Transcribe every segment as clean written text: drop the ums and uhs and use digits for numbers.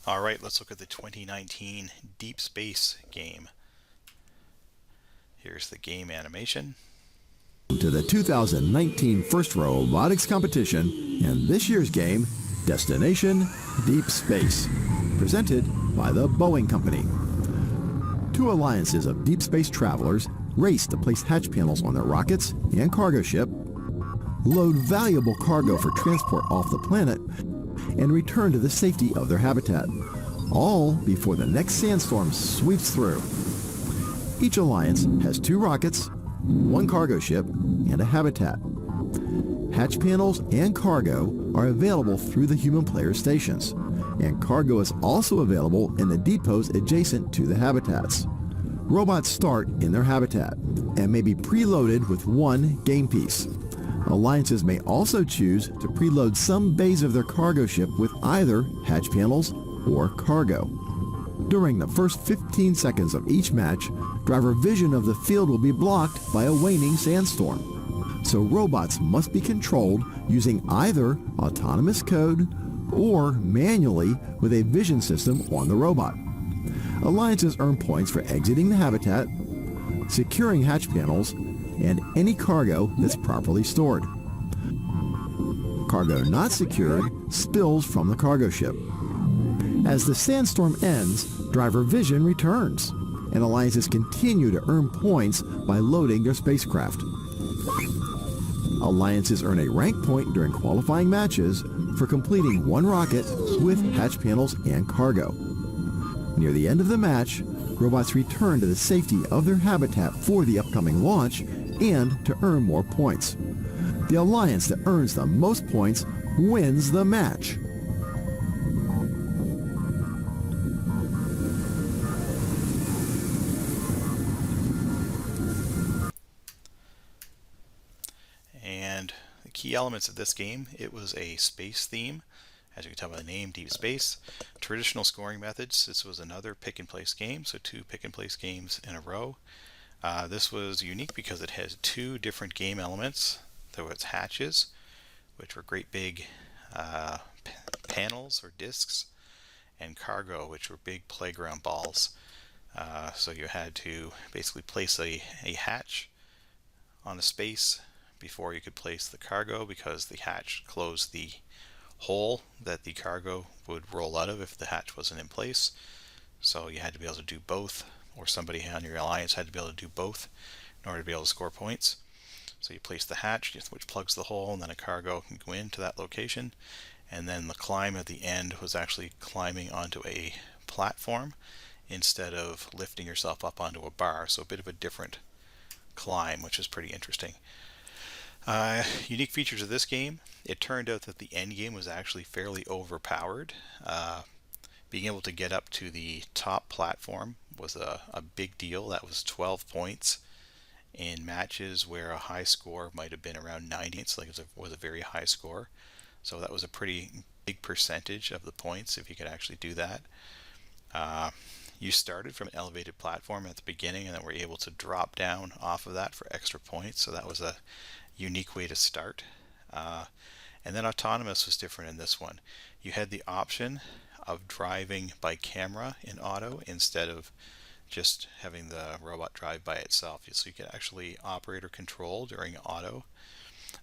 Alright, let's look at the 2019 Deep Space game. Here's the game animation. To the 2019 First Robotics Competition and this year's game, Destination Deep Space, presented by the Boeing Company. Two alliances of deep space travelers race to place hatch panels on their rockets and cargo ship, load valuable cargo for transport off the planet, and return to the safety of their habitat, all before the next sandstorm sweeps through. Each alliance has two rockets, one cargo ship, and a habitat. Hatch panels and cargo are available through the human player stations, and cargo is also available in the depots adjacent to the habitats. Robots start in their habitat and may be preloaded with one game piece. Alliances may also choose to preload some bays of their cargo ship with either hatch panels or cargo. During the first 15 seconds of each match, driver vision of the field will be blocked by a waning sandstorm. So robots must be controlled using either autonomous code or manually with a vision system on the robot. Alliances earn points for exiting the habitat, securing hatch panels, and any cargo that's properly stored. Cargo not secured spills from the cargo ship. As the sandstorm ends, driver vision returns, and alliances continue to earn points by loading their spacecraft. Alliances earn a rank point during qualifying matches for completing one rocket with hatch panels and cargo. Near the end of the match, robots return to the safety of their habitat for the upcoming launch and to earn more points. The alliance that earns the most points wins the match. And the key elements of this game, it was a space theme. As you can tell by the name, Deep Space. Traditional scoring methods, this was another pick and place game, so two pick and place games in a row. This was unique because it has two different game elements. There was hatches, which were great big panels or discs, and cargo, which were big playground balls. So you had to basically place a hatch on a space before you could place the cargo, because the hatch closed the hole that the cargo would roll out of if the hatch wasn't in place. So you had to be able to do both, or somebody on your alliance had to be able to do both in order to be able to score points. So you place the hatch, which plugs the hole, and then a cargo can go into that location. And then the climb at the end was actually climbing onto a platform instead of lifting yourself up onto a bar. So a bit of a different climb, which is pretty interesting. Unique features of this game, it turned out that the end game was actually fairly overpowered. Being able to get up to the top platform was a big deal. That was 12 points in matches where a high score might have been around 90. It's like it was a very high score. So that was a pretty big percentage of the points if you could actually do that. You started from an elevated platform at the beginning and then were able to drop down off of that for extra points. So that was a unique way to start. And then autonomous was different in this one. You had the option of driving by camera in auto instead of just having the robot drive by itself. So you could actually operate or control during auto,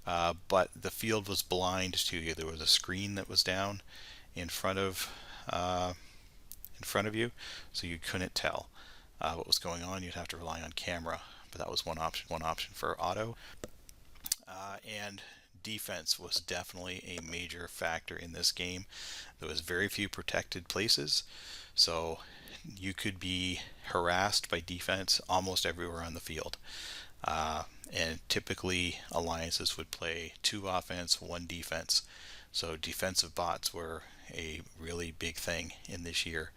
but the field was blind to you. There was a screen that was down in front of you, so you couldn't tell what was going on. You'd have to rely on camera, but that was one option for auto. And defense was definitely a major factor in this game. There was very few protected places, so you could be harassed by defense almost everywhere on the field. And typically alliances would play 2 offense, 1 defense. So defensive bots were a really big thing in this year,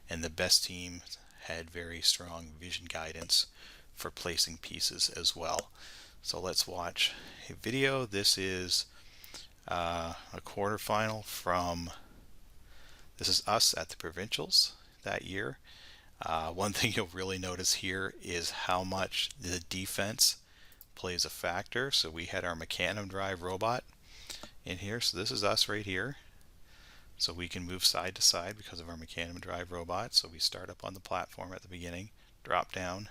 and the best team had very strong vision guidance for placing pieces as well. So let's watch a video. This is a quarterfinal from, this is us at the provincials that year. One thing you'll really notice here is how much the defense plays a factor. So we had our Mechanim Drive robot in here. So this is us right here. So we can move side to side because of our Mecanum drive robot. So we start up on the platform at the beginning, drop down.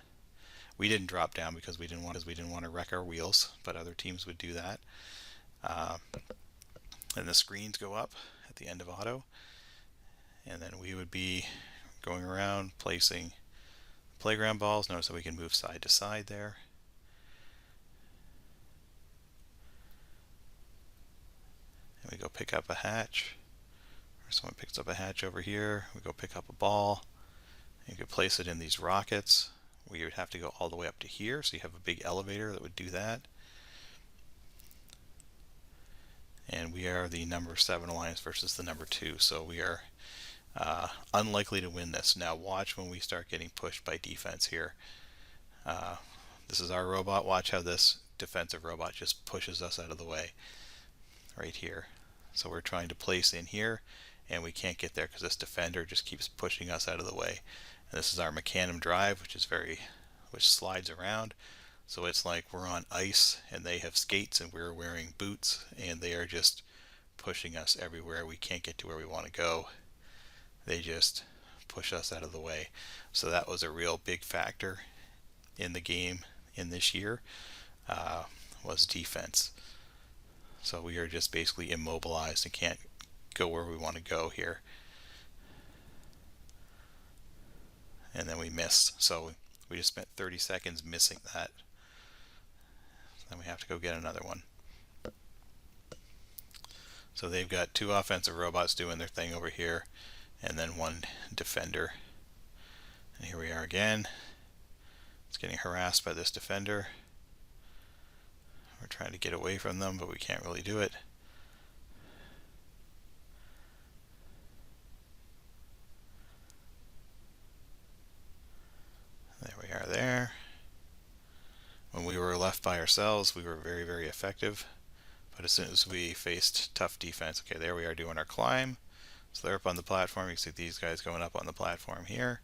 We didn't drop down because we didn't want to wreck our wheels, but other teams would do that. And the screens go up at the end of auto, and then we would be going around placing playground balls. Notice that we can move side to side there. And we go pick up a hatch, or someone picks up a hatch over here. We go pick up a ball. You could place it in these rockets. We would have to go all the way up to here, so you have a big elevator that would do that. And we are the number 7 alliance versus the number 2, so we are unlikely to win this. Now watch when we start getting pushed by defense here. This is our robot. Watch how this defensive robot just pushes us out of the way right here. So we're trying to place in here, and we can't get there because this defender just keeps pushing us out of the way. And this is our Mecanum drive, which slides around. So it's like we're on ice and they have skates and we're wearing boots, and they are just pushing us everywhere. We can't get to where we want to go. They just push us out of the way. So that was a real big factor in the game in this year, was defense. So we are just basically immobilized and can't go where we want to go here. And then we missed. So we just spent 30 seconds missing that. Then we have to go get another one. So they've got 2 offensive robots doing their thing over here, and then 1 defender. And here we are again. It's getting harassed by this defender. We're trying to get away from them, but we can't really do it. There we are there. When we were left by ourselves, we were very, very effective. But as soon as we faced tough defense, okay, there we are doing our climb. So they're up on the platform. You can see these guys going up on the platform here.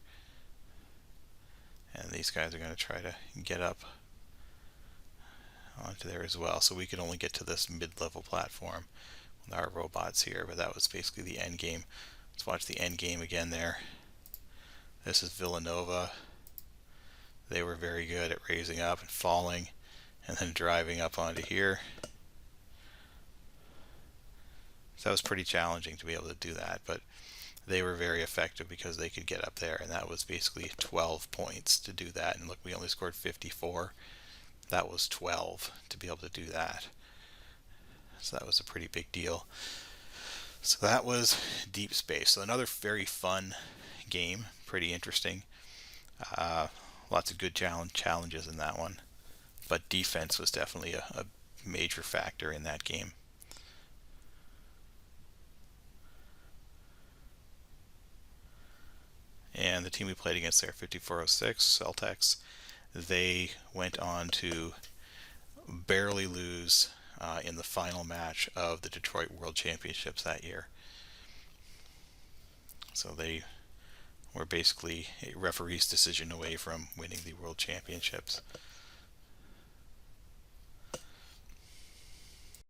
And these guys are going to try to get up onto there as well. So we could only get to this mid-level platform with our robots here, but that was basically the end game. Let's watch the end game again there. This is Villanova. They were very good at raising up and falling and then driving up onto here. So that was pretty challenging to be able to do that, but they were very effective because they could get up there, and that was basically 12 points to do that. And look, we only scored 54. That was 12 to be able to do that. So that was a pretty big deal. So that was Deep Space. So another very fun game, pretty interesting. Lots of good challenges in that one, but defense was definitely a major factor in that game. And the team we played against there, 5406 Celtex, they went on to barely lose in the final match of the Detroit World Championships that year. So they were basically a referee's decision away from winning the World Championships.